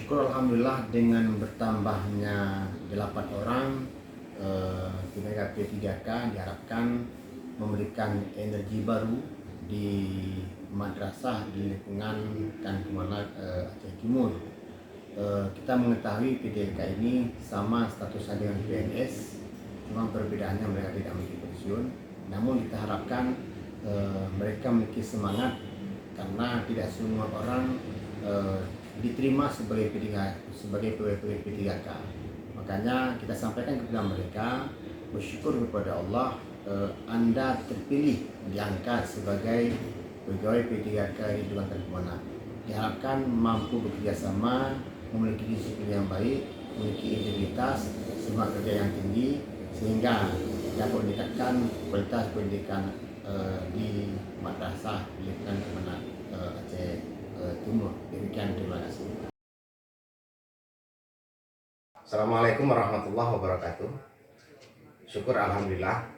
Syukur Alhamdulillah dengan bertambahnya 8 orang, Bhinneka P3K diharapkan memberikan energi baru di madrasah di lingkungan Kankumanak Aceh Timur. Kita mengetahui P3K ini sama statusnya dengan PNS, cuma perbedaannya mereka tidak memiliki pensiun. Namun kita harapkan mereka memiliki semangat karena tidak semua orang diterima sebagai pegawai P3K. Makanya kita sampaikan kepada mereka, bersyukur kepada Allah, Anda terpilih diangkat sebagai pegawai P3K di Luar Kankumanak. Diharapkan mampu bekerja sama, memiliki disiplin yang baik, memiliki integritas, semangat kerja yang tinggi, sehingga dapat meningkatkan kualitas pendidikan di madrasah di lingkungan Kankumanak Aceh Timur. Demikian, terima kasih. Assalamualaikum warahmatullahi wabarakatuh. Syukur Alhamdulillah,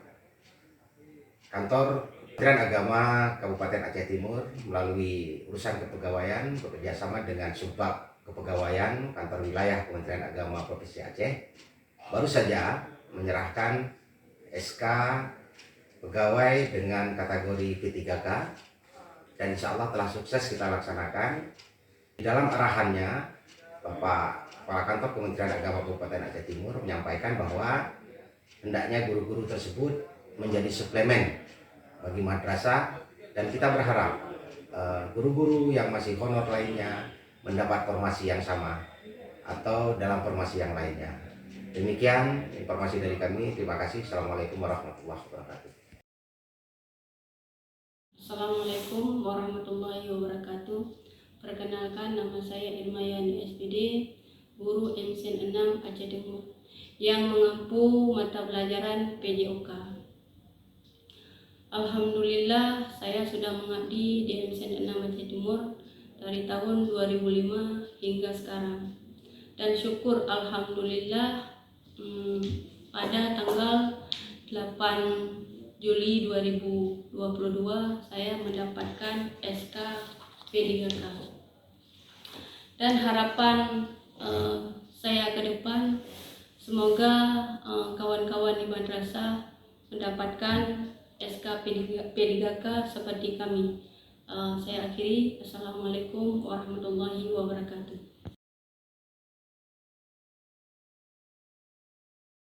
Kantor Kementerian Agama Kabupaten Aceh Timur melalui urusan kepegawaian bekerjasama dengan Subbag Kepegawaian Kantor Wilayah Kementerian Agama Provinsi Aceh baru saja menyerahkan SK pegawai dengan kategori P3K, dan insya Allah telah sukses kita laksanakan. Di dalam arahannya, Bapak Kepala Kantor Kementerian Agama Kabupaten Aceh Timur menyampaikan bahwa hendaknya guru-guru tersebut menjadi suplemen bagi madrasah, dan kita berharap guru-guru yang masih honor lainnya mendapat formasi yang sama atau dalam formasi yang lainnya. Demikian informasi dari kami. Terima kasih. Assalamualaikum warahmatullahi wabarakatuh. Assalamualaikum warahmatullahi wabarakatuh. Perkenalkan, nama saya Irmayani SPD, guru MSN 6 Aceh Timur yang mengampu mata pelajaran PJOK. Alhamdulillah, saya sudah mengabdi di MSN 6 Aceh Timur dari tahun 2005 hingga sekarang. Dan syukur Alhamdulillah, pada tanggal 8 Juli 2022 saya mendapatkan SK P3K. Dan harapan saya ke depan, semoga kawan-kawan di madrasah mendapatkan SK P3K seperti kami. Saya akhiri. Assalamualaikum warahmatullahi wabarakatuh.